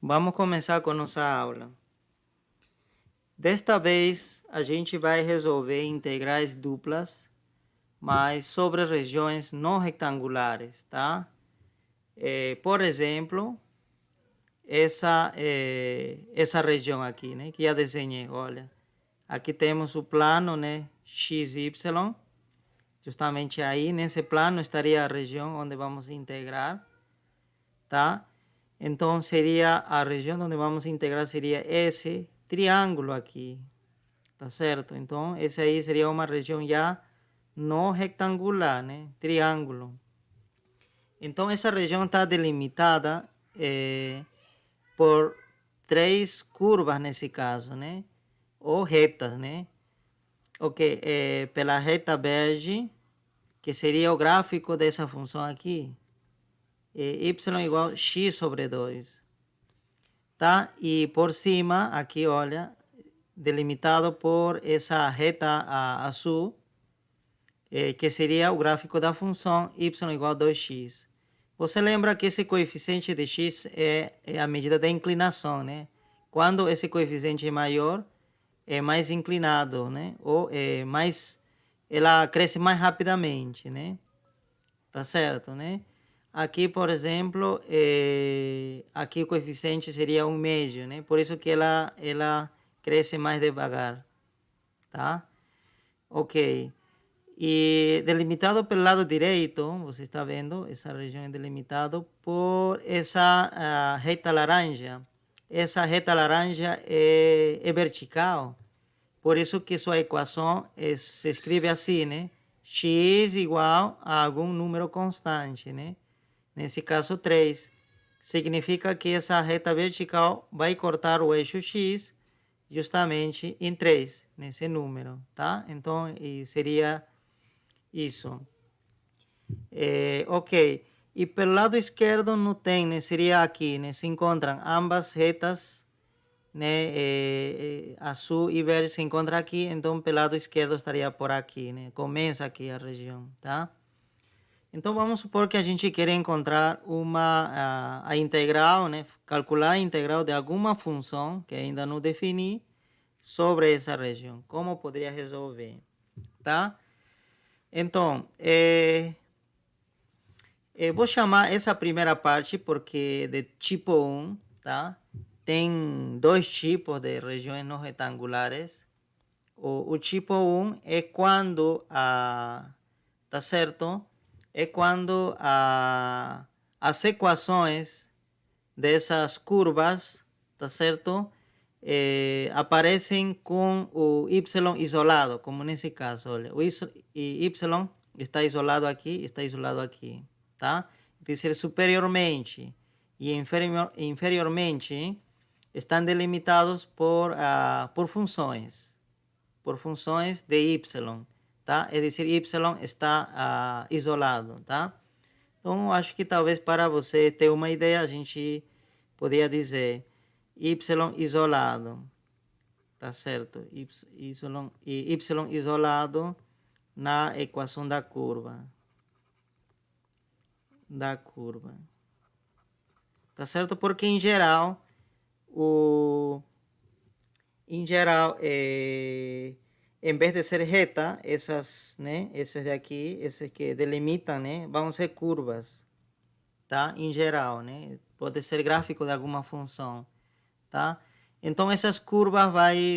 Vamos começar com nossa aula. Desta vez, a gente vai resolver integrais duplas, mas sobre regiões não retangulares, tá? Por exemplo, essa região aqui, né? Que já desenhei, olha. Aqui temos o plano, né? X, Y. Justamente aí, nesse plano, estaria a região onde vamos integrar, tá? Então, seria a região onde vamos integrar seria esse triângulo aqui, tá certo? Então, esse aí seria uma região já não retangular, né? Triângulo. Então, essa região está delimitada por três curvas nesse caso, né? Ou retas, né? Ok, pela reta verde, que seria o gráfico dessa função aqui, y igual a x sobre 2, tá? E por cima, aqui, olha, delimitado por essa reta azul, que seria o gráfico da função y igual a 2x. Você lembra que esse coeficiente de x é a medida da inclinação, né? Quando esse coeficiente é maior, é mais inclinado, né? Ou ela cresce mais rapidamente, né? Tá certo, né? Aqui, por exemplo, aqui o coeficiente seria 1 médio, né? Por isso que ela cresce mais devagar, tá? Ok. E delimitado pelo lado direito, você está vendo, essa região é delimitada por essa reta laranja. Essa reta laranja é vertical, por isso que sua equação se escreve assim, né? X igual a algum número constante, né? Nesse caso, 3. Significa que essa reta vertical vai cortar o eixo X justamente em 3, nesse número, tá? Então, seria isso. Ok. E pelo lado esquerdo não tem, né? Seria aqui, né? Se encontram ambas retas, né? Azul e verde se encontram aqui, então pelo lado esquerdo estaria por aqui, né? Começa aqui a região, tá? Então vamos supor que a gente quer encontrar a integral, né? Calcular a integral de alguma função que ainda não defini sobre essa região. Como poderia resolver, tá? Então, vou chamar essa primeira parte porque de tipo 1, tá? Tem dois tipos de regiões não retangulares. O tipo 1 é quando tá certo? É quando as equações dessas curvas, tá certo? Aparecem com o y isolado, como nesse caso, olha, o y está isolado aqui, tá? Dizer superiormente e inferiormente estão delimitados por funções de y, tá? É dizer, y está isolado, tá? Então, acho que talvez para você ter uma ideia, a gente poderia dizer y isolado, tá certo? Y isolado na equação da curva. Tá certo? Porque em geral, em vez de ser reta, essas, né, esses daqui, esses que delimitam, né, vão ser curvas, tá? Em geral, né? Pode ser gráfico de alguma função, tá? Então essas curvas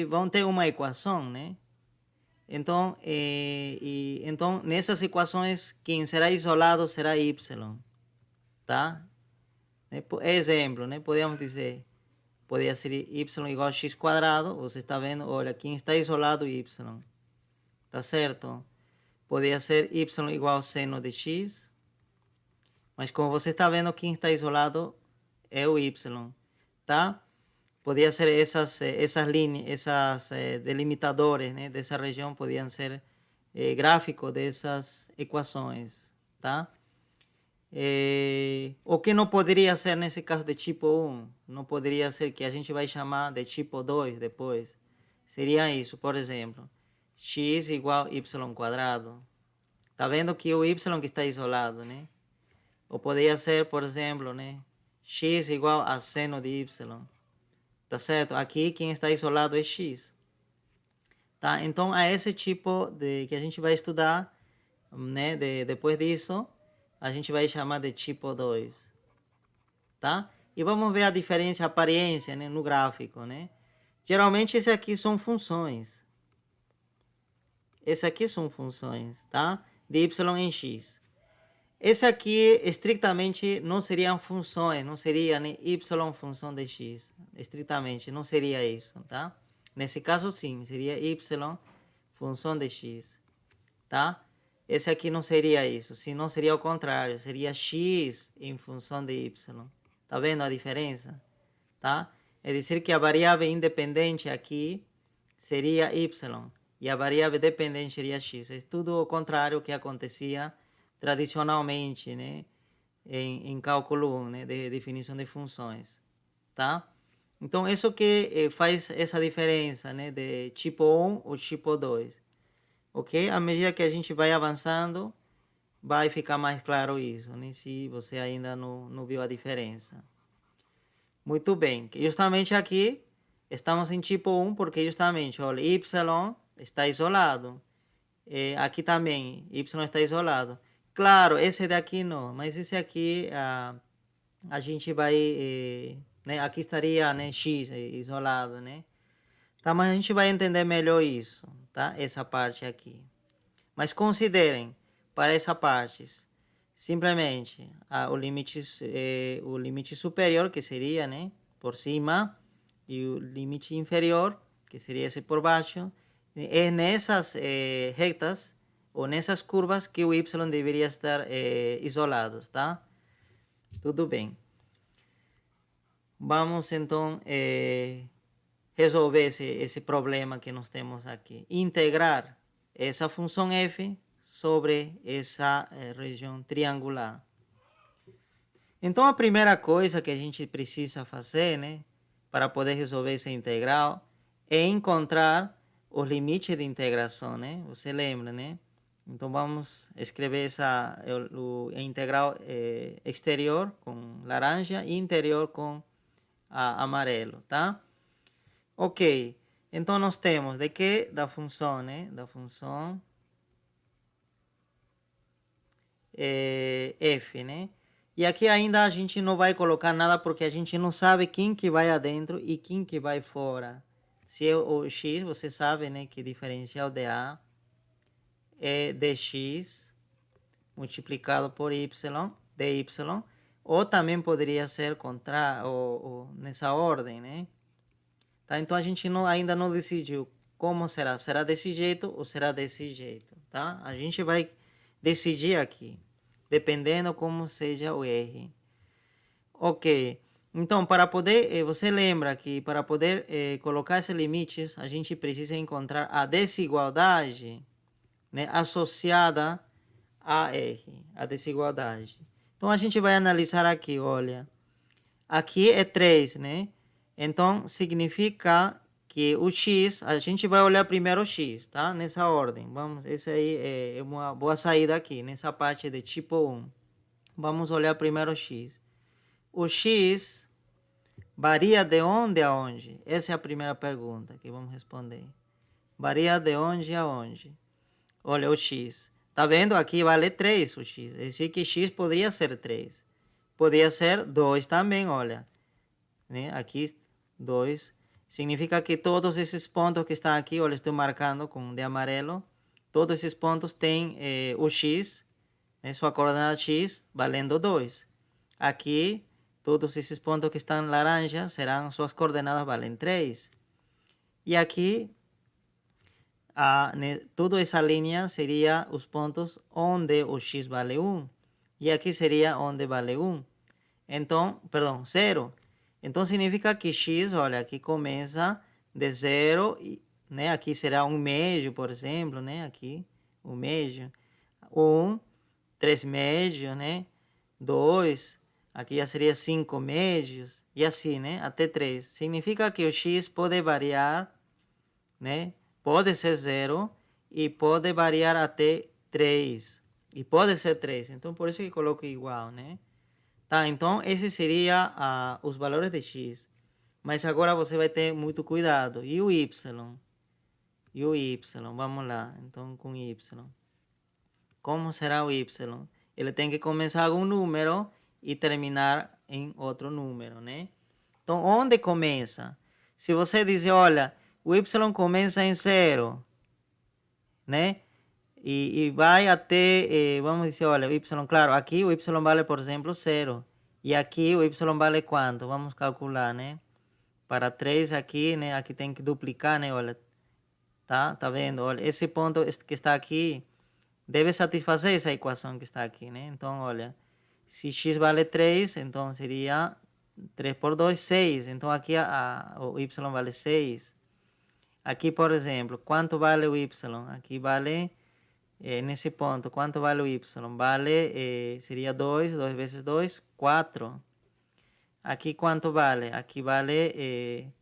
vão ter uma equação, né? Então, então nessas equações quem será isolado será y, tá? Exemplo, né? Podemos dizer, poderia ser y igual a x quadrado. Você está vendo, olha, quem está isolado y, tá certo? Poderia ser y igual a seno de x, mas como você está vendo, quem está isolado é o y, tá? Podia ser essas linhas, essas delimitadores, né, dessa região, podiam ser gráficos dessas equações, tá? O que não poderia ser nesse caso de tipo 1, não poderia ser que a gente vai chamar de tipo 2 depois. Seria isso, por exemplo, x igual a y quadrado. Tá vendo que o y que está isolado, né? Ou poderia ser, por exemplo, né, x igual a seno de y. Tá certo? Aqui quem está isolado é x. Tá? Então, é esse tipo de que a gente vai estudar, né? Depois disso, a gente vai chamar de tipo 2. Tá? E vamos ver a diferença, a aparência, né, no gráfico, né? Geralmente, esse aqui são funções. Esse aqui são funções, tá? De y em x. Esse aqui, estritamente, não seriam funções, não seria, né, y função de x. Estritamente, não seria isso, tá? Nesse caso, sim, seria y função de x, tá? Esse aqui não seria isso, senão seria o contrário, seria x em função de y. Tá vendo a diferença? Tá? É dizer que a variável independente aqui seria y e a variável dependente seria x. É tudo o contrário que acontecia tradicionalmente, né, em cálculo 1, né, de definição de funções, tá? Então, isso que faz essa diferença, né, de tipo 1 ou tipo 2, ok? À medida que a gente vai avançando, vai ficar mais claro isso, né, se você ainda não viu a diferença. Muito bem, justamente aqui estamos em tipo 1, porque justamente, olha, y está isolado. Aqui também, y está isolado. Claro, esse daqui não, mas esse aqui a gente vai, né, aqui estaria, né, x isolado, né? Tá, mas a gente vai entender melhor isso, tá? Essa parte aqui. Mas considerem, para essa parte, simplesmente o limite superior, que seria, né, por cima, e o limite inferior, que seria esse por baixo, é nessas retas ou nessas curvas que o y deveria estar isolado, tá? Tudo bem. Vamos então resolver esse problema que nós temos aqui. Integrar essa função f sobre essa região triangular. Então, a primeira coisa que a gente precisa fazer, né, para poder resolver essa integral, é encontrar os limites de integração, né? Você lembra, né? Então, vamos escrever a integral exterior com laranja e interior com amarelo, tá? Ok. Então, nós temos de que? Da função, né? Da função f, né? E aqui ainda a gente não vai colocar nada porque a gente não sabe quem que vai adentro e quem que vai fora. Se é o x, você sabe, né, que diferencial de A é dx multiplicado por y, dy, ou também poderia ser ou nessa ordem, né? Tá? Então a gente ainda não decidiu como será. Será desse jeito ou será desse jeito, tá? A gente vai decidir aqui, dependendo como seja o R. Ok. Então, para poder, você lembra que para poder colocar esses limites, a gente precisa encontrar a desigualdade, né, associada a R, a desigualdade. Então, a gente vai analisar aqui, olha. Aqui é 3, né? Então, significa que o x, a gente vai olhar primeiro o x, tá? Nessa ordem. Vamos, essa aí é uma boa saída aqui, nessa parte de tipo 1. Vamos olhar primeiro o x. O x varia de onde a onde? Essa é a primeira pergunta que vamos responder. Varia de onde a onde? Olha o x. Tá vendo? Aqui vale 3 o x. É dizer que x poderia ser 3. Poderia ser 2 também, olha. Né? Aqui, 2. Significa que todos esses pontos que estão aqui, olha, estou marcando com de amarelo. Todos esses pontos têm o x, né? Sua coordenada x, valendo 2. Aqui, todos esses pontos que estão em laranja serão suas coordenadas valem 3. E aqui, toda essa linha seria os pontos onde o x vale 1. E aqui seria onde vale 1. Então, perdão, 0. Então, significa que x, olha, aqui começa de 0, né? Aqui será 1 médio, por exemplo, né? Aqui, 1 médio. 1, 3 médios, né? 2, aqui já seria 5 médios, e assim, né? Até 3. Significa que o x pode variar, né? Pode ser 0 e pode variar até 3. E pode ser 3. Então, por isso que coloco igual, né? Tá? Então, esse seria os valores de x. Mas agora você vai ter muito cuidado. E o y? E o y? Vamos lá. Então, com y. Como será o y? Ele tem que começar com um número e terminar em outro número, né? Então, onde começa? Se você dizer, olha, o y começa em 0, né? E vai até, vamos dizer, olha, o y, claro, aqui o y vale, por exemplo, 0. E aqui o y vale quanto? Vamos calcular, né? Para 3 aqui, né? Aqui tem que duplicar, né? Olha, tá vendo? Olha, esse ponto que está aqui deve satisfazer essa equação que está aqui, né? Então, olha, se x vale 3, então seria 3 por 2, 6. Então, aqui o y vale 6. Aqui, por exemplo, quanto vale o y? Aqui vale, nesse ponto, quanto vale o y? Vale, seria 2, 2 vezes 2, 4. Aqui quanto vale? Aqui vale,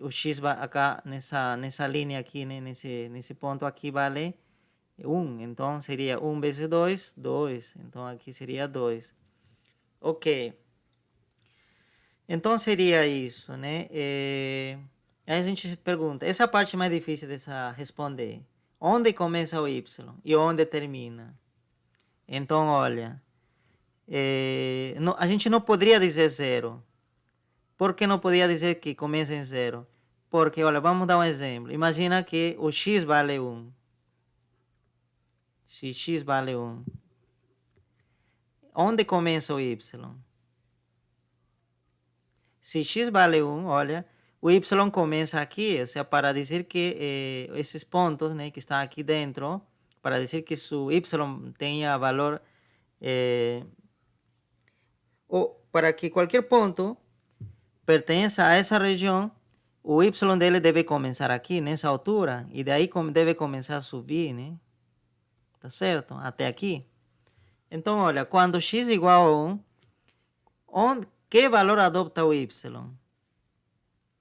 o x acá nessa linha aqui, né? nesse ponto aqui vale 1. Então, seria 1 vezes 2, 2. Então, aqui seria 2. Ok. Então, seria isso, né? Aí a gente pergunta, essa é a parte mais difícil dessa responder. Onde começa o y e onde termina? Então, olha, a gente não poderia dizer 0. Por que não podia dizer que começa em 0? Porque, olha, vamos dar um exemplo. Imagina que o x vale 1. Se x vale 1. Onde começa o y? Se x vale 1, olha, o y começa aqui, ou seja, para dizer que esses pontos, né, que estão aqui dentro, para dizer que su y tenha valor, ou para que qualquer ponto pertença a essa região, o y dele deve começar aqui, nessa altura, e daí deve começar a subir, né? Tá certo? Até aqui. Então, olha, quando x igual a 1, que valor adopta o y?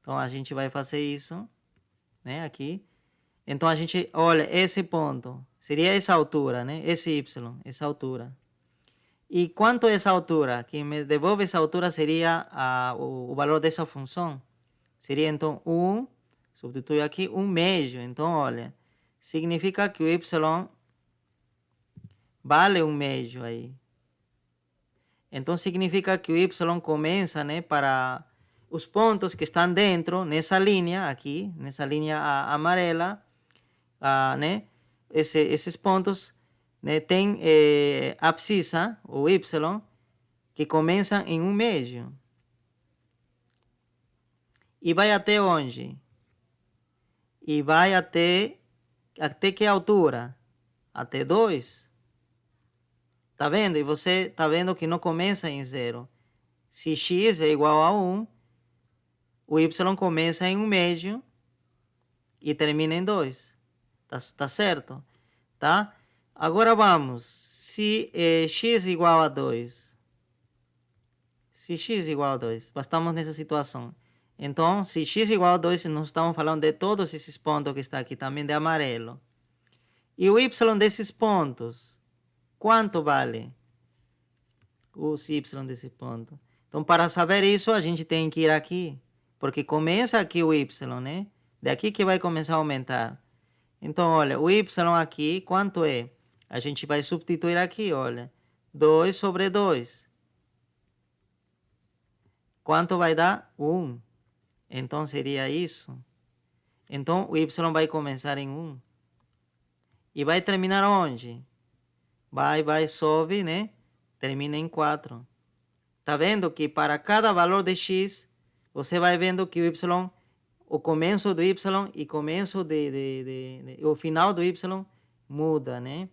Então, a gente vai fazer isso, né, aqui. Então, a gente, olha, esse ponto, seria essa altura, né, esse y, essa altura. E quanto é essa altura? Quem me devolve essa altura seria o valor dessa função. Seria, então, 1, substitui aqui, 1 meio. Então, olha, significa que o y vale 1 meio aí. Então, significa que o y começa, né, para os pontos que estão dentro, nessa linha aqui, nessa linha amarela, né, esses pontos, né, tem abscissa, o y, que começa em 1 meio. E vai até onde? E vai até que altura? Até 2. Tá vendo? E você tá vendo que não começa em 0. Se x é igual a 1, o y começa em 1 meio e termina em 2. Tá certo? Tá? Agora vamos. Se x igual a 2. Se x igual a 2. Estamos nessa situação. Então, se x igual a 2, nós estamos falando de todos esses pontos que está aqui, também de amarelo. E o y desses pontos, quanto vale? Os y desse ponto. Então, para saber isso, a gente tem que ir aqui. Porque começa aqui o y, né? Daqui que vai começar a aumentar. Então, olha, o y aqui, quanto é? A gente vai substituir aqui, olha. 2 sobre 2. Quanto vai dar? 1. Então, seria isso. Então, o y vai começar em 1. E vai terminar onde? Vai, sobe, né? Termina em 4. Tá vendo que para cada valor de x, você vai vendo que o y, o começo do y e começo o final do y muda, né?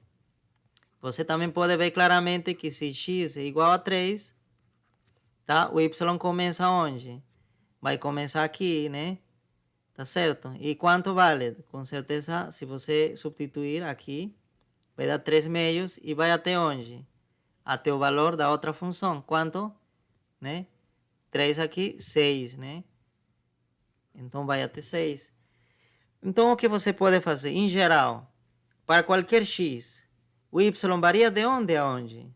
Você também pode ver claramente que se x é igual a 3, tá? O y começa onde? Vai começar aqui, né? Tá certo? E quanto vale? Com certeza, se você substituir aqui, vai dar 3 meios e vai até onde? Até o valor da outra função. Quanto? Né? 3 aqui, 6, né? Então, vai até 6. Então, o que você pode fazer? Em geral, para qualquer x, o y varia de onde a onde?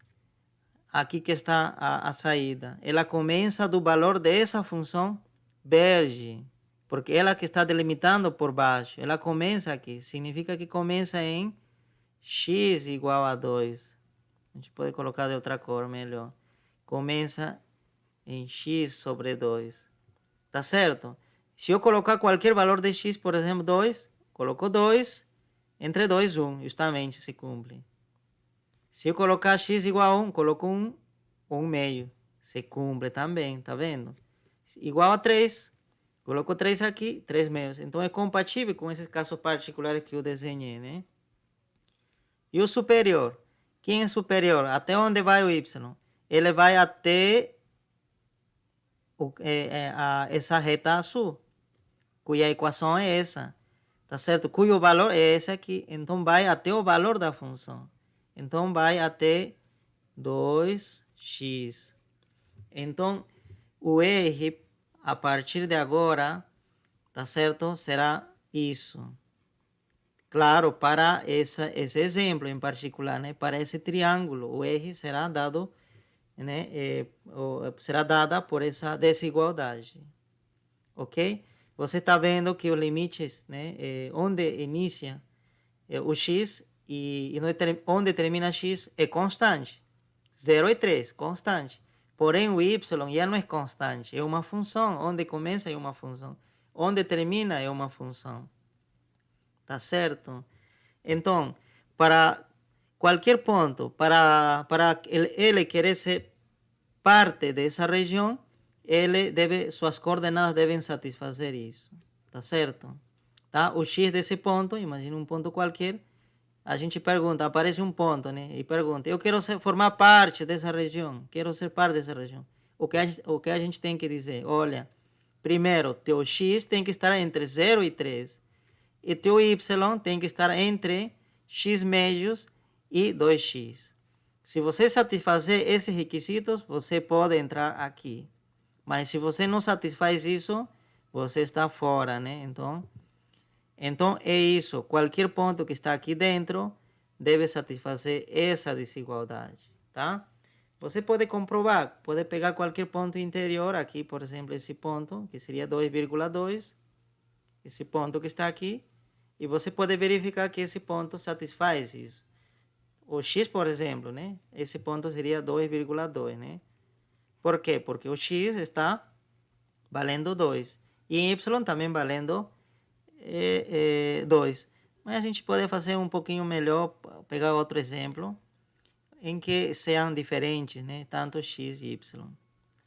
aqui que está a saída. Ela começa do valor dessa função verde, porque ela que está delimitando por baixo. Ela começa aqui, significa que começa em x igual a 2. A gente pode colocar de outra cor, melhor. Começa em x sobre 2. Tá certo? Se eu colocar qualquer valor de x, por exemplo, 2, coloco 2, entre 2, 1, justamente se cumpre. Se eu colocar x igual a 1, coloco 1, 1 meio. Se cumpre também, tá vendo? Igual a 3, coloco 3 aqui, 3 meios. Então é compatível com esses casos particulares que eu desenhei, né? E o superior? Quem é superior? Até onde vai o y? Ele vai até essa reta azul, cuja equação é essa, tá certo? Cujo valor é esse aqui. Então vai até o valor da função. Então vai até 2x. Então o R, a partir de agora, tá certo? Será isso. Claro, para esse exemplo em particular, né? Para esse triângulo, o R será dado, né? Será dada por essa desigualdade. Ok? Você está vendo que os limites, né? Onde inicia o x e onde termina x é constante. 0 e 3, constante. Porém, o y já não é constante. É uma função. Onde começa é uma função. Onde termina é uma função. Tá certo? Então, para qualquer ponto, para ele querer ser parte dessa região, suas coordenadas devem satisfazer isso. Tá certo? Tá? O x desse ponto, imagina um ponto qualquer, a gente pergunta, aparece um ponto, né? E pergunta, eu quero formar parte dessa região, quero ser parte dessa região. O que a gente tem que dizer? Olha, primeiro, teu x tem que estar entre 0 e 3. E teu y tem que estar entre x médios e 2x. Se você satisfazer esses requisitos, você pode entrar aqui. Mas se você não satisfaz isso, você está fora, né? Então é isso. Qualquer ponto que está aqui dentro deve satisfazer essa desigualdade, tá? Você pode comprovar, pode pegar qualquer ponto interior aqui, por exemplo, esse ponto, que seria 2,2, esse ponto que está aqui, e você pode verificar que esse ponto satisfaz isso. O x, por exemplo, né? Esse ponto seria 2,2, né? Por quê? Porque o x está valendo 2 e em y também valendo 2. Mas a gente pode fazer um pouquinho melhor, pegar outro exemplo, em que sejam diferentes, né? Tanto x e y.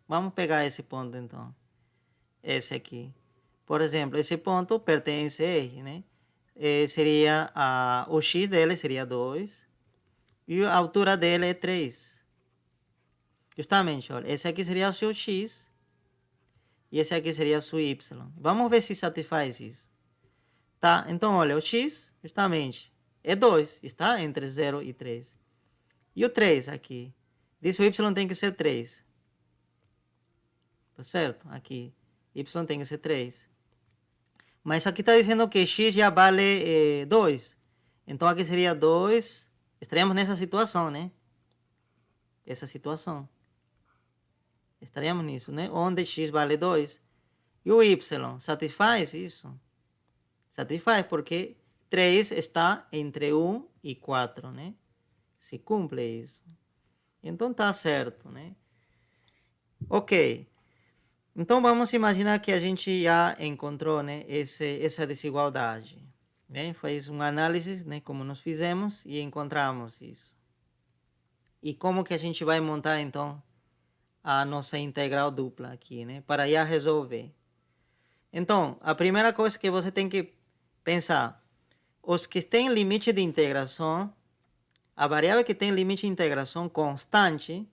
Vamos pegar esse ponto, então. Esse aqui. Por exemplo, esse ponto pertence a R, né? Seria o x dele seria 2 e a altura dele é 3. Justamente, olha, esse aqui seria o seu x e esse aqui seria o seu y. Vamos ver se satisfaz isso. Tá? Então, olha, o x, justamente, é 2, está entre 0 e 3. E o 3 aqui? Diz que o y tem que ser 3. Tá certo? Aqui, y tem que ser 3. Mas aqui está dizendo que x já vale 2. Então, aqui seria 2. Estaríamos nessa situação, né? Essa situação. Estaríamos nisso, né? Onde x vale 2. E o y satisfaz isso? Satisfaz porque 3 está entre 1 e 4, né? Se cumpre isso. Então tá certo, né? Ok. Então vamos imaginar que a gente já encontrou, né, essa desigualdade. Né? Faz uma análise, né, como nós fizemos, e encontramos isso. E como que a gente vai montar, então, a nossa integral dupla aqui, né? Para já resolver. Então, a primeira coisa que você tem que pensar, os que têm limite de integração, a variável que tem limite de integração constante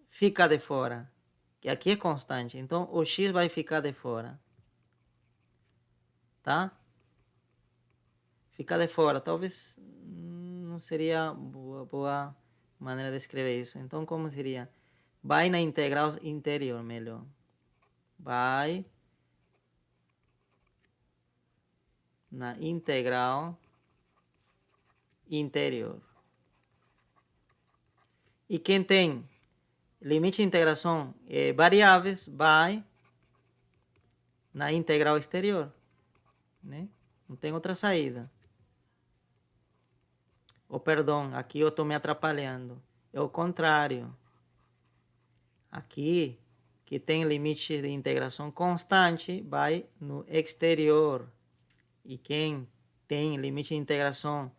fica de fora. Que aqui é constante, então o x vai ficar de fora. Tá? Fica de fora. Talvez não seria boa maneira de escrever isso. Então, como seria? Vai na integral interior, melhor. Vai na integral interior. E quem tem limite de integração variáveis vai na integral exterior, né? Não tem outra saída. Oh, perdão, aqui eu estou me atrapalhando. É o contrário. Aqui, que tem limite de integração constante, vai no exterior. E quem tem limite de integração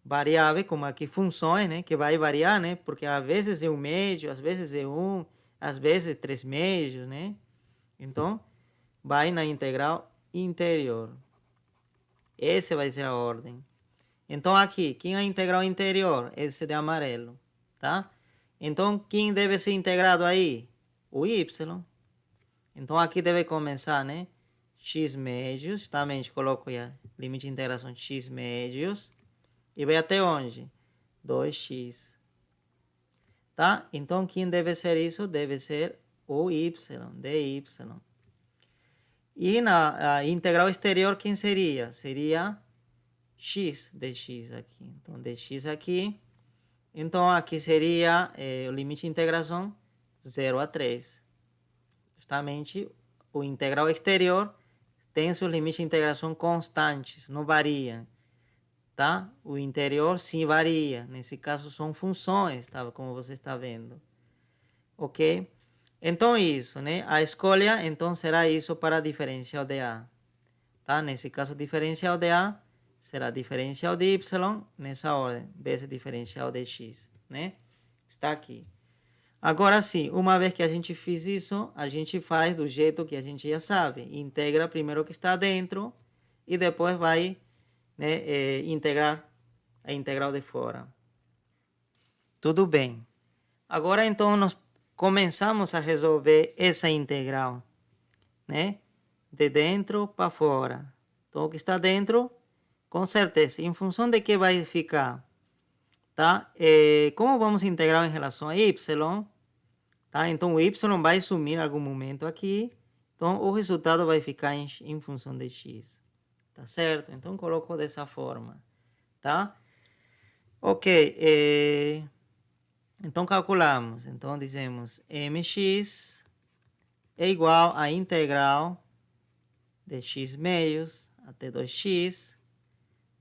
variável, como aqui funções, né, que vai variar, né, porque às vezes é 1/2, às vezes é 1, às vezes 3/2, né? Então, vai na integral interior. Essa vai ser a ordem. Então, aqui, quem é a integral interior? Esse de amarelo, tá? Então, quem deve ser integrado aí? O y. Então, aqui deve começar, né? X médios, também a gente coloca aí limite de integração x médios. E vai até onde? 2x. Tá? Então, quem deve ser isso? Deve ser o y, dy. E na integral exterior, quem seria? Seria x, dx aqui. Então, dx aqui. Então, aqui seria o limite de integração 0 a 3. Justamente, o integral exterior tem seus limites de integração constantes, não variam. Tá? O interior sim varia. Nesse caso, são funções, tá? Como você está vendo. Ok? Então, isso, né? A escolha, então, será isso para diferencial de A. Tá? Nesse caso, diferencial de A será diferencial de Y nessa ordem, vezes diferencial de X, né? Está aqui. Agora sim, uma vez que a gente fez isso, a gente faz do jeito que a gente já sabe. Integra primeiro o que está dentro e depois vai, né, integrar a integral de fora. Tudo bem. Agora então nós começamos a resolver essa integral, né? De dentro para fora. Então o que está dentro, com certeza, em função de que vai ficar, tá? Como vamos integrar em relação a y, tá? Então o y vai sumir em algum momento aqui, então o resultado vai ficar em função de x, tá certo? Então coloco dessa forma, tá? Ok, então calculamos, então dizemos mx é igual a integral de x meios até 2x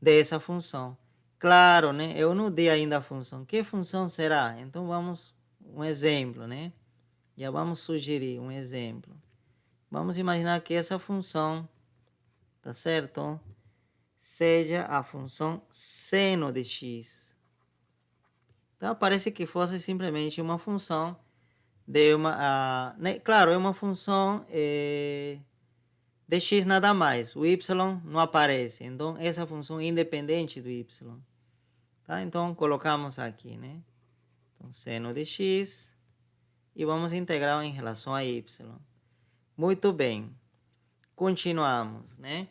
dessa função. Claro, né? Eu não dei ainda a função. Que função será? Então vamos um exemplo, né? Já vamos sugerir um exemplo. Vamos imaginar que essa função, tá certo? Seja a função seno de x. Então parece que fosse simplesmente uma função de uma, né? Claro, é uma função de x nada mais. O y não aparece. Então essa função é independente do y. Tá? Então colocamos aqui, né? Então, seno de x e vamos integrar em relação a y. Muito bem. Continuamos, né?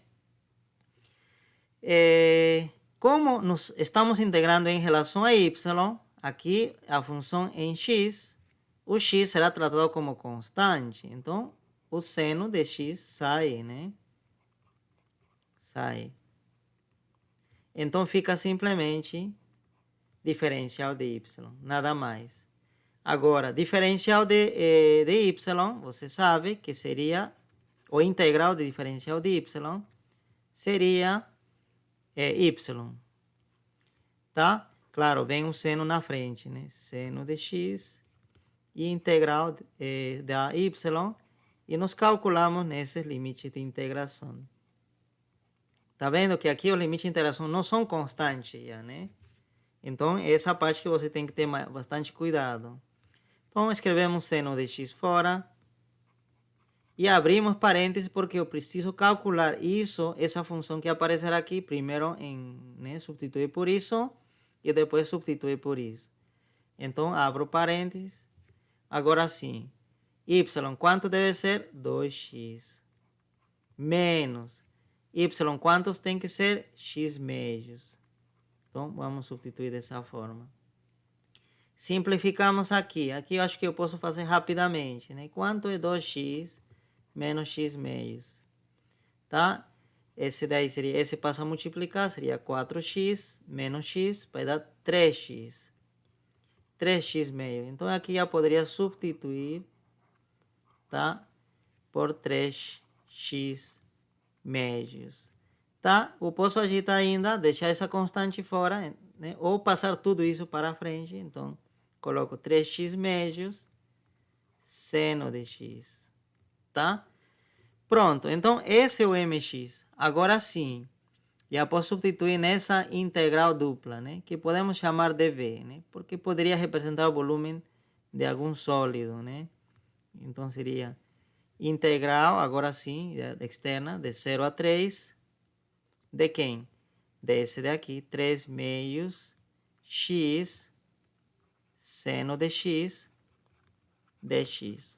Como nos estamos integrando em relação a y, aqui a função em x, o x será tratado como constante. Então, o seno de x sai, né? Sai. Então, fica simplesmente diferencial de y, nada mais. Agora, diferencial de y, você sabe que seria, o integral de diferencial de y seria y, tá? Claro, vem um seno na frente, né? Seno de x e integral da y, e nós calculamos nesses limites de integração. Tá vendo que aqui os limites de integração não são constantes, já, né? Então, essa parte que você tem que ter bastante cuidado. Então, escrevemos seno de x fora e abrimos parênteses porque eu preciso calcular isso, essa função que aparecerá aqui, primeiro né, substituir por isso e depois substituir por isso. Então, abro parênteses. Agora sim, y, quanto deve ser? 2x. Menos y, quantos tem que ser? X meios. Então, vamos substituir dessa forma. Simplificamos aqui. Aqui eu acho que eu posso fazer rapidamente, né? Quanto é 2x menos x meios? Tá? Esse daí seria, esse passa a multiplicar, seria 4x menos x, vai dar 3x. 3x meios. Então, aqui já poderia substituir, tá? Por 3x médios, tá? Eu posso agitar ainda, deixar essa constante fora, né? Ou passar tudo isso para frente. Então, coloco 3x médios seno de x, tá? Pronto, então esse é o mx. Agora sim, já posso substituir nessa integral dupla, né? Que podemos chamar de v, né? Porque poderia representar o volume de algum sólido, né? Então seria integral, agora sim, externa, de 0 a 3, de quem? Desse daqui, 3 meios x seno de x dx.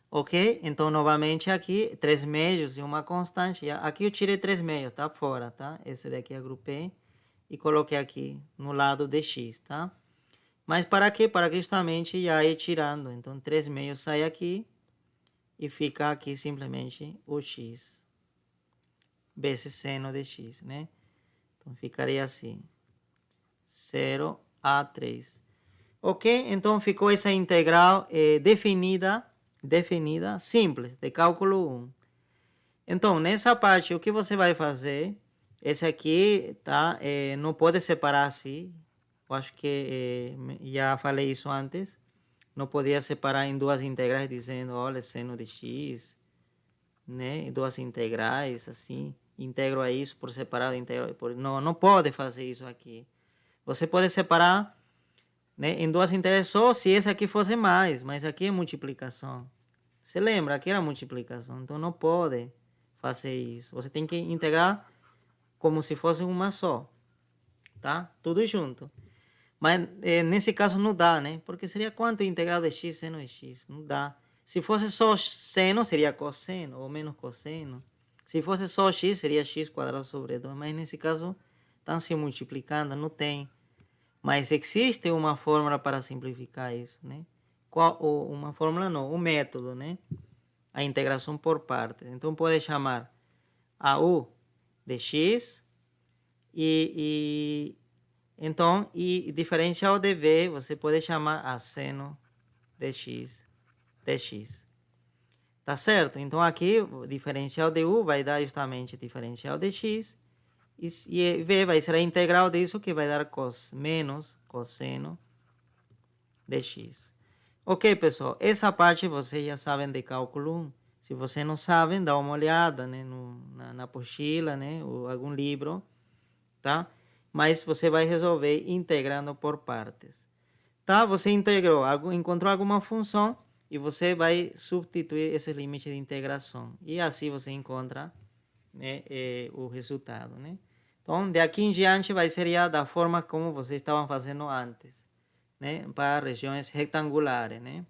Ok? Então, novamente aqui, 3 meios e uma constante. Aqui eu tirei 3 meios, tá? Fora, tá? Esse daqui eu agrupei e coloquei aqui no lado de x, tá? Mas para quê? Para que justamente já ir tirando. Então, 3 meios sai aqui e fica aqui simplesmente o x vezes seno de x, né? Então, ficaria assim. 0 a 3. Ok? Então, ficou essa integral definida, simples, de cálculo 1. Então, nessa parte, o que você vai fazer? Esse aqui, tá? Não pode separar assim. Eu acho que já falei isso antes. Não podia separar em duas integrais dizendo, olha, seno de x, né? Duas integrais, assim. Integro a isso por separado, integro por... Não, não pode fazer isso aqui. Você pode separar, né, em duas integrais só se esse aqui fosse mais, mas aqui é multiplicação. Você lembra? Aqui era multiplicação, então não pode fazer isso. Você tem que integrar como se fosse uma só, tá? Tudo junto. Mas nesse caso não dá, né? Porque seria quanto integral de x seno de x? Não dá. Se fosse só seno, seria cosseno ou menos cosseno. Se fosse só x, seria x quadrado sobre 2. Mas nesse caso, estão se multiplicando, não tem. Mas existe uma fórmula para simplificar isso, né? Uma fórmula não, um método, né? A integração por partes. Então, pode chamar a u de x então, diferencial de v, você pode chamar a seno de x dx. Tá certo? Então, aqui, o diferencial de u vai dar justamente diferencial de x. E v vai ser a integral disso, que vai dar menos cosseno de x. Ok, pessoal? Essa parte vocês já sabem de cálculo 1. Se vocês não sabem, dá uma olhada, né, na apostila, né, ou algum livro, tá? Mas você vai resolver integrando por partes. Tá? Você integrou, encontrou alguma função e você vai substituir esse limite de integração. E assim você encontra, né, o resultado, né? Então, de aqui em diante vai ser já da forma como vocês estavam fazendo antes, né? Para regiões retangulares, né?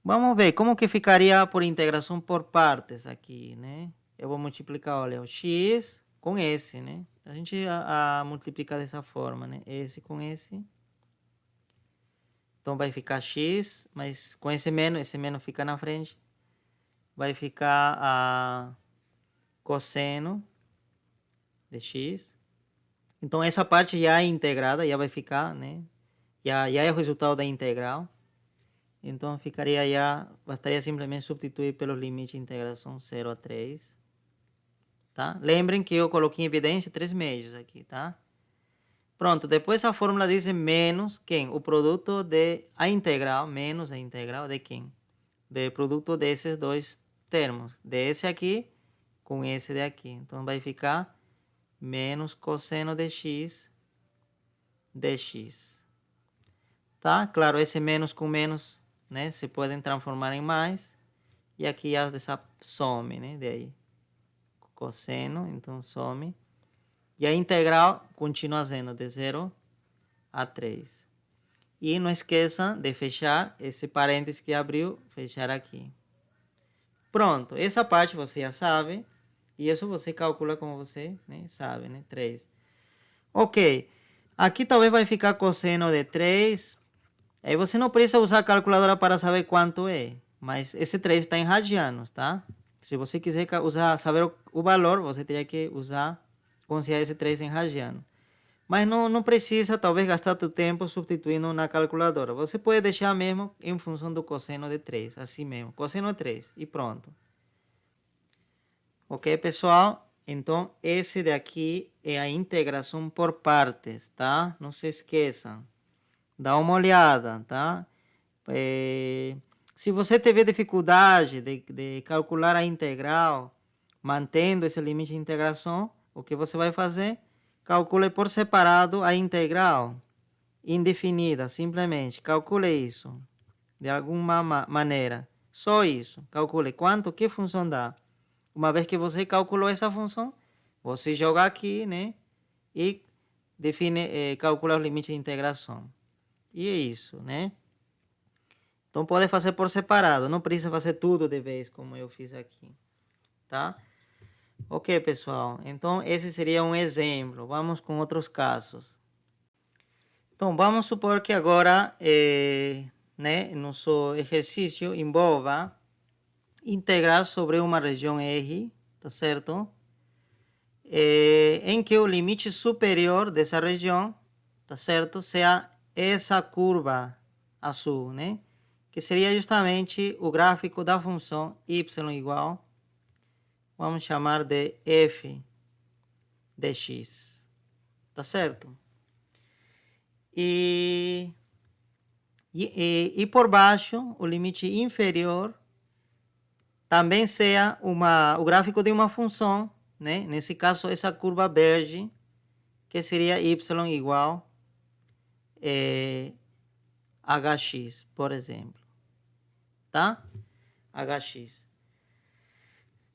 Vamos ver como que ficaria por integração por partes aqui, né? Eu vou multiplicar, olha, o x com esse, né? A gente multiplica dessa forma, né? Esse com esse. Então vai ficar x, mas com esse menos fica na frente. Vai ficar a cosseno de x. Então essa parte já é integrada, já vai ficar, né? Já é o resultado da integral. Então bastaria simplesmente substituir pelos limites de integração 0 a 3. Tá? Lembrem que eu coloquei em evidência 3 meios aqui, tá? Pronto, depois a fórmula diz menos quem? O produto de a integral, menos a integral de quem? De produto desses dois termos. Desse aqui com esse daqui. Então vai ficar menos cosseno de x dx. Tá? Claro, esse menos com menos, né, se podem transformar em mais. E aqui essa some, né, daí. Cosseno, então some. E a integral continua sendo de 0 a 3. E não esqueça de fechar esse parênteses que abriu, fechar aqui. Pronto, essa parte você já sabe. E isso você calcula como você, né, sabe, né? 3. Ok. Aqui talvez vai ficar cosseno de 3. Aí você não precisa usar a calculadora para saber quanto é. Mas esse 3 está em radianos, tá? Se você quiser saber o valor, você teria que considerar esse 3 em radiano. Mas não precisa, talvez, gastar teu tempo substituindo na calculadora. Você pode deixar mesmo em função do cosseno de 3, assim mesmo. Cosseno de 3 e pronto. Ok, pessoal? Então, esse daqui é a integração por partes, tá? Não se esqueçam. Dá uma olhada, tá? Se você tiver dificuldade de calcular a integral, mantendo esse limite de integração, o que você vai fazer? Calcule por separado a integral indefinida, simplesmente. Calcule isso de alguma maneira. Só isso. Calcule quanto, que função dá. Uma vez que você calculou essa função, você joga aqui, né? E define, calcula o limite de integração. E é isso, né? Então pode fazer por separado, não precisa fazer tudo de vez, como eu fiz aqui, tá? Ok, pessoal. Então esse seria um exemplo. Vamos com outros casos. Então vamos supor que agora, né, nosso exercício envolva integrar sobre uma região R, tá certo? Em que o limite superior dessa região, tá certo, seja essa curva azul, né? Que seria justamente o gráfico da função y igual, vamos chamar de f de x, tá certo? E por baixo, o limite inferior também seja o gráfico de uma função, né? Nesse caso, essa curva verde, que seria y igual hx, por exemplo, tá? Hx.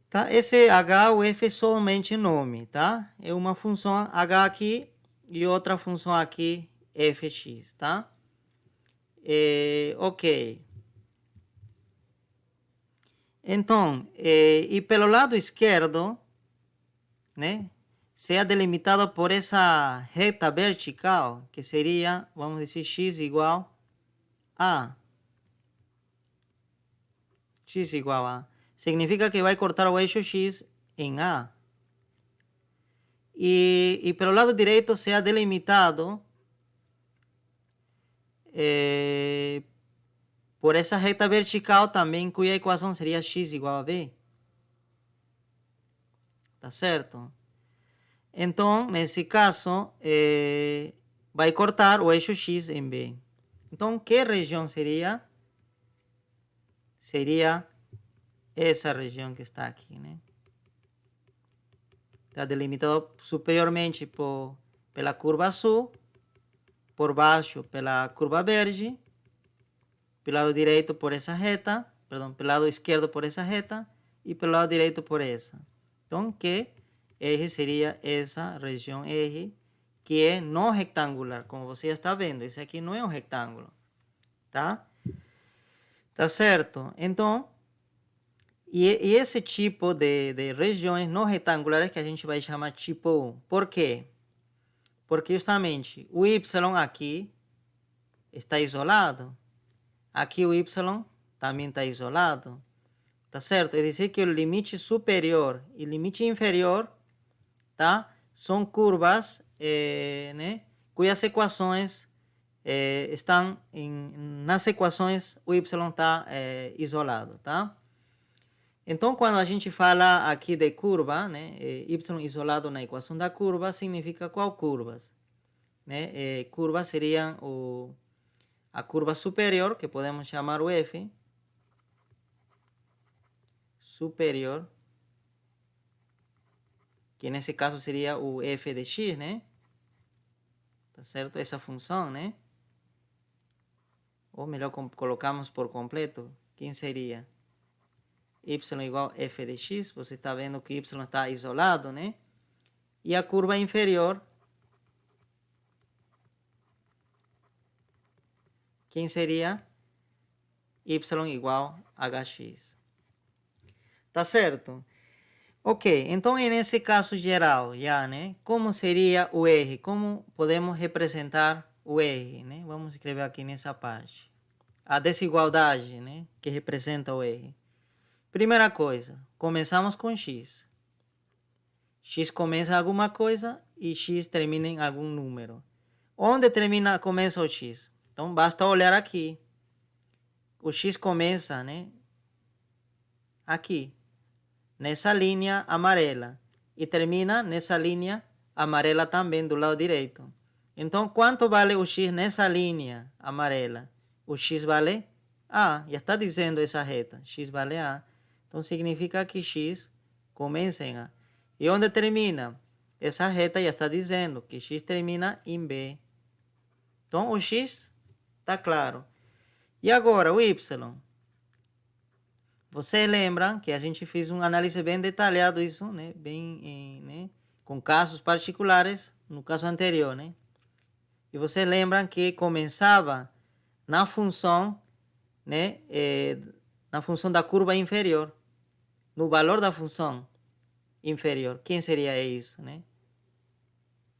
Tá? Esse h, o f é somente nome, tá? É uma função h aqui e outra função aqui, fx, tá? Ok. Então, e pelo lado esquerdo, né? Seja delimitado por essa reta vertical, que seria, vamos dizer, x igual a. X igual a. Significa que vai cortar o eixo x em A. E pelo lado direito seja delimitado por essa reta vertical também, cuja equação seria x igual a b. Tá certo? Então, nesse caso, vai cortar o eixo x em b. Então, que região seria? Seria essa região que está aqui, né? Está delimitado superiormente pela curva azul, por baixo pela curva verde, pelo lado direito por essa reta, perdão, pelo lado esquerdo por essa reta e pelo lado direito por essa. Então, que R seria essa região R, que é não retangular, como você está vendo. Esse aqui não é um retângulo, tá? Tá certo? Então, e esse tipo de regiões não retangulares que a gente vai chamar tipo 1. Por quê? Porque justamente o y aqui está isolado. Aqui o y também está isolado. Tá certo? É dizer que o limite superior e limite inferior, tá? São curvas, né? Cujas equações estão nas equações o y está isolado, tá? Então, quando a gente fala aqui de curva, né? Y isolado na equação da curva, significa qual curvas? Né? Curva seria a curva superior, que podemos chamar o f, superior, que nesse caso seria o f de x, né? Tá certo? Essa função, né? Ou melhor, colocamos por completo, quem seria? Y igual f de x, você está vendo que y está isolado, né? E a curva inferior, quem seria? Y igual hx. Tá certo? Ok, então nesse caso geral, já, né? Como seria o R? Como podemos representar o R, né? Vamos escrever aqui nessa parte. A desigualdade, né? Que representa o R. Primeira coisa, começamos com x. X começa alguma coisa e x termina em algum número. Onde começa o x? Então, basta olhar aqui. O x começa, né, aqui, nessa linha amarela. E termina nessa linha amarela também, do lado direito. Então, quanto vale o x nessa linha amarela? O x vale A. Já está dizendo essa reta. X vale A. Então, significa que x começa em A. E onde termina? Essa reta já está dizendo que x termina em B. Então, o x está claro. E agora, o y? Vocês lembram que a gente fez uma análise bem detalhada isso, né? Né? Com casos particulares, no caso anterior, né? E vocês lembram que começava na função, né? Na função da curva inferior, no valor da função inferior. Quem seria isso, né?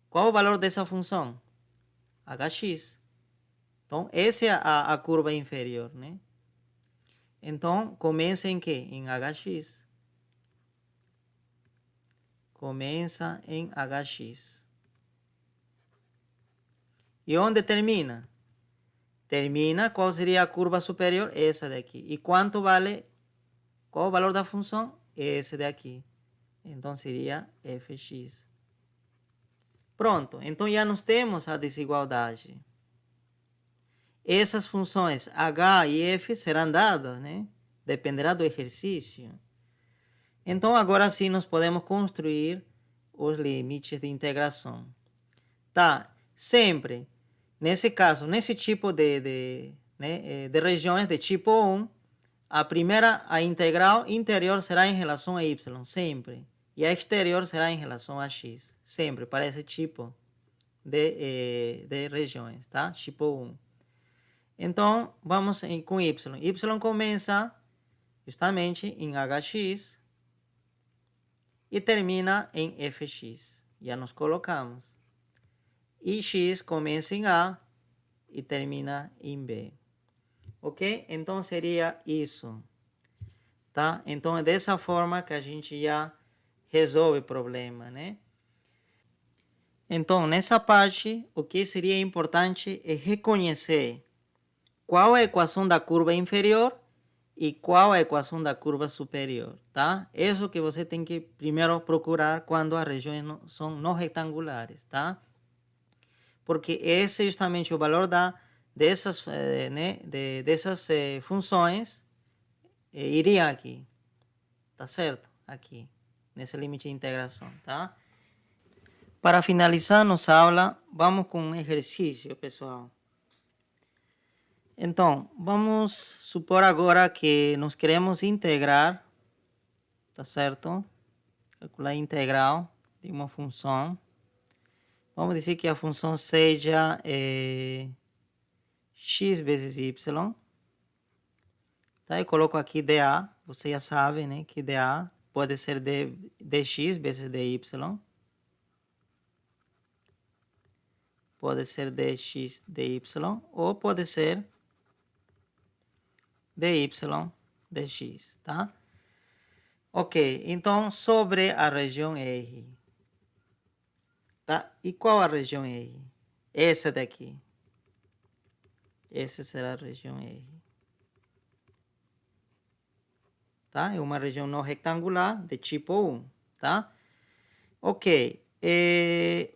Qual o valor dessa função? Hx. Então, essa é a curva inferior, né? Então, começa em quê? Em Hx. Começa em Hx. E onde termina? Termina, qual seria a curva superior? Essa daqui. E quanto vale? Qual o valor da função? Esse daqui. Então, seria fx. Pronto. Então, já nós temos a desigualdade. Essas funções h e f serão dadas, né? Dependerá do exercício. Então, agora sim, nós podemos construir os limites de integração. Tá? Sempre, nesse caso, nesse tipo de regiões de tipo 1, a integral interior será em relação a y, sempre. E a exterior será em relação a x, sempre, para esse tipo de regiões, tá? Tipo 1. Então, vamos com y. Y começa justamente em hx e termina em fx. Já nos colocamos. E x começa em A e termina em B. Ok? Então, seria isso. Tá? Então, é dessa forma que a gente já resolve o problema, né? Então, nessa parte, o que seria importante é reconhecer qual é a equação da curva inferior e qual é a equação da curva superior, tá? Isso que você tem que primeiro procurar quando as regiões são não retangulares, tá? Porque esse é justamente o valor dessas, dessas funções iria aqui, tá certo? Aqui, nesse limite de integração, tá? Para finalizar nossa aula, vamos com um exercício, pessoal. Então, vamos supor agora que nós queremos integrar, tá certo? Calcular a integral de uma função. Vamos dizer que a função seja x vezes y. Tá? Eu coloco aqui dA, você já sabe, né, que dA pode ser dx vezes dy. Pode ser dx dy ou pode ser dy dx, tá? Ok, então sobre a região R, tá? E qual a região R? Essa daqui. Essa será a região R. Tá? É uma região não retangular de tipo 1, tá? Ok,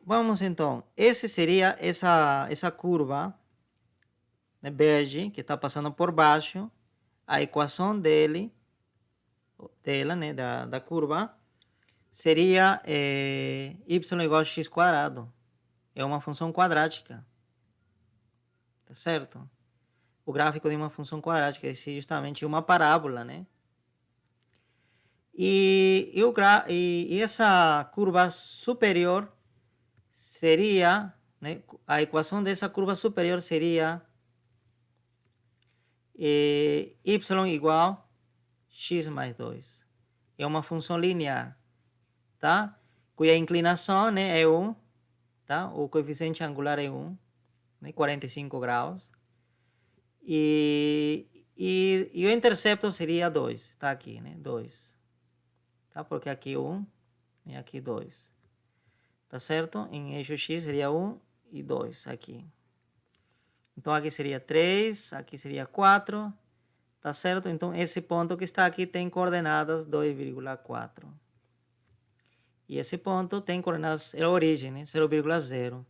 vamos então. Essa seria essa curva, né, verde, que está passando por baixo. A equação dela, né, da curva, seria y igual a x quadrado. É uma função quadrática. Tá certo? O gráfico de uma função quadrática é justamente uma parábola, né? E essa curva superior seria, né, a equação dessa curva superior seria y igual a x mais 2. É uma função linear, tá? Cuja inclinação, né, é 1, tá? O coeficiente angular é 1, né, 45 graus. E o intercepto seria 2, tá aqui, né, 2. Tá? Porque aqui 1 e aqui 2. tá certo? Em eixo X seria 1 e 2 aqui. Então, aqui seria 3, aqui seria 4, tá certo? Então, esse ponto que está aqui tem coordenadas 2,4. E esse ponto tem coordenadas, é a origem, né? 0,0.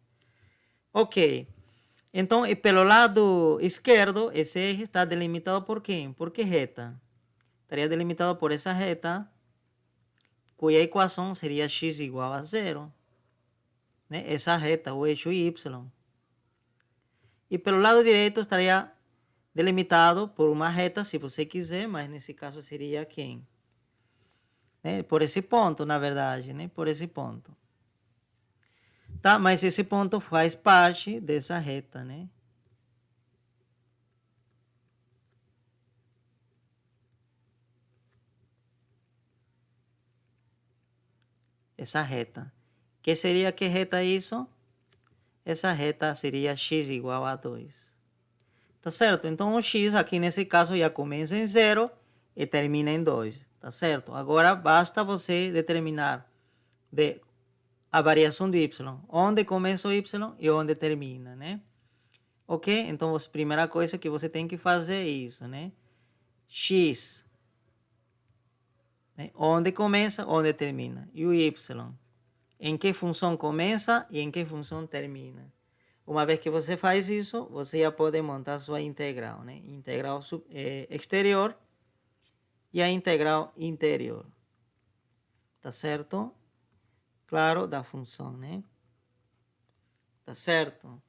Ok. Então, e pelo lado esquerdo, esse eixo está delimitado por quem? Por que reta? Estaria delimitado por essa reta, cuja equação seria x igual a 0. Né? Essa reta, o eixo y. E pelo lado direito estaria delimitado por uma reta, se você quiser, mas nesse caso seria quem? Né? Por esse ponto, na verdade, né? Por esse ponto. Tá? Mas esse ponto faz parte dessa reta, né? Essa reta. Que seria que reta isso? Essa reta seria x igual a 2. Tá certo? Então o x aqui nesse caso já começa em 0 e termina em 2. Tá certo? Agora basta você determinar a variação do y. Onde começa o y e onde termina, né? Ok? Então a primeira coisa que você tem que fazer é isso, né? X. Né? Onde começa, onde termina. E o y. Em que função começa e em que função termina. Uma vez que você faz isso, você já pode montar sua integral, né? Integral exterior e a integral interior. Tá certo? Claro, da função, né? Tá certo?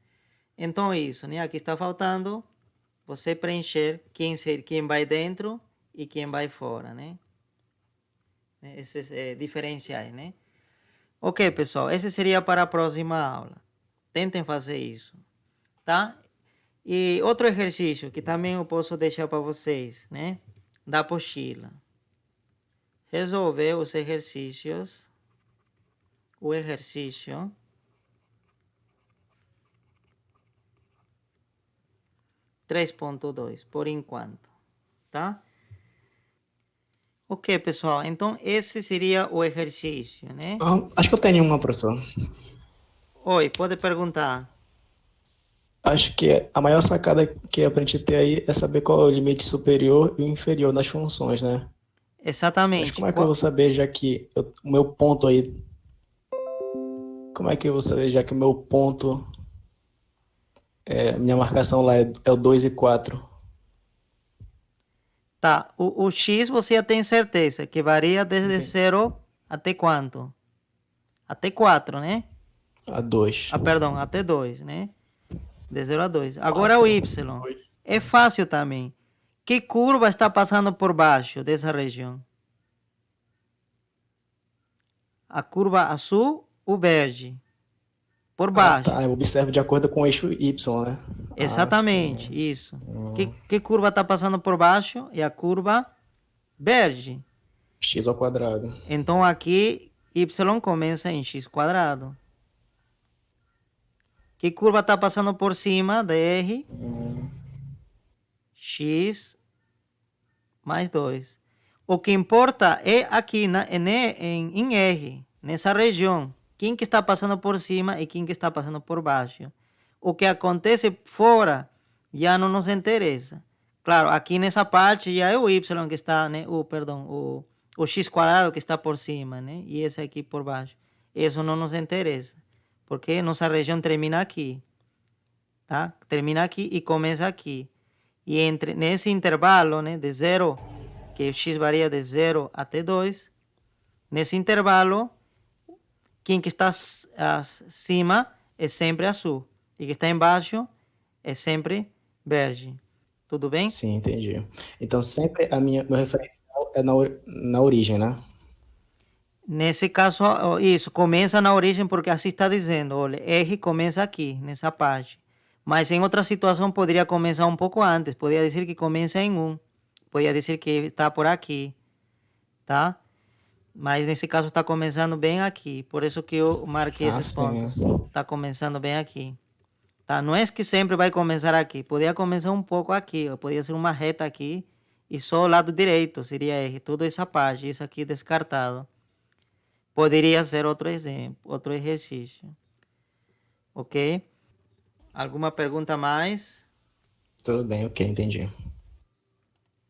Então, isso, né? Aqui está faltando você preencher quem vai dentro e quem vai fora, né? Esses diferenciais, né? Ok, pessoal, esse seria para a próxima aula. Tentem fazer isso, tá? E outro exercício que também eu posso deixar para vocês, né? Da apostila. Resolver os exercícios. O exercício 3.2, por enquanto, tá? Ok, pessoal, então esse seria o exercício, né? Acho que eu tenho uma, professor. Oi, pode perguntar. Acho que a maior sacada que é pra gente ter aí é saber qual é o limite superior e o inferior das funções, né? Mas Exatamente. como é que eu vou saber, já que o meu ponto aí... Como é que eu vou saber, já que o meu ponto, minha marcação lá é o 2 e 4 Tá, o x você já tem certeza que varia desde Entendi. 0 até quanto? Até 4, né? A 2. Ah, perdão, até 2, né? De 0 a 2. Agora o 4, y. 2. É fácil também. Que curva está passando por baixo dessa região? A curva azul ou verde? Por Ah, baixo. tá. Eu observo de acordo com o eixo Y, né? Ah, sim. Exatamente, isso. Que curva está passando por baixo? É a curva verde. X ao quadrado. Então aqui y começa em x quadrado. Que curva está passando por cima de R? X mais 2. O que importa é aqui em R, nessa região. Quem que está passando por cima e quem que está passando por baixo. O que acontece fora já não nos interessa. Claro, aqui nessa parte já é o y que está, né? O x quadrado que está por cima, né? E esse aqui por baixo. Isso não nos interessa, porque nossa região termina aqui, tá? Termina aqui e começa aqui. E nesse intervalo, né, de 0, que o x varia de 0 até 2, nesse intervalo, quem que está acima é sempre azul. E que está embaixo é sempre verde. Tudo bem? Sim, entendi. Então sempre meu referencial é na origem, né? Nesse caso, isso, começa na origem porque assim está dizendo, olha, R começa aqui, nessa parte. Mas em outra situação poderia começar um pouco antes, poderia dizer que começa em 1, poderia dizer que está por aqui, tá? Mas nesse caso está começando bem aqui, por isso que eu marquei Ah, esses sim. pontos. Está começando bem aqui. Tá? Não é que sempre vai começar aqui, poderia começar um pouco aqui, ó, poderia ser uma reta aqui e só o lado direito seria R, toda essa parte, isso aqui descartado. poderia ser outro exemplo, outro exercício. Ok? Alguma pergunta mais? Tudo bem, ok, entendi.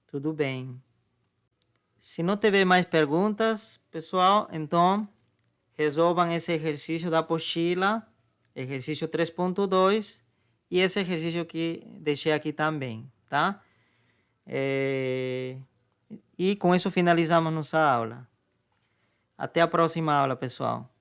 Tudo bem. Se não tiver mais perguntas, pessoal, então resolvam esse exercício da apostila, exercício 3.2 e esse exercício que deixei aqui também, tá? E com isso finalizamos nossa aula. Até a próxima aula, pessoal.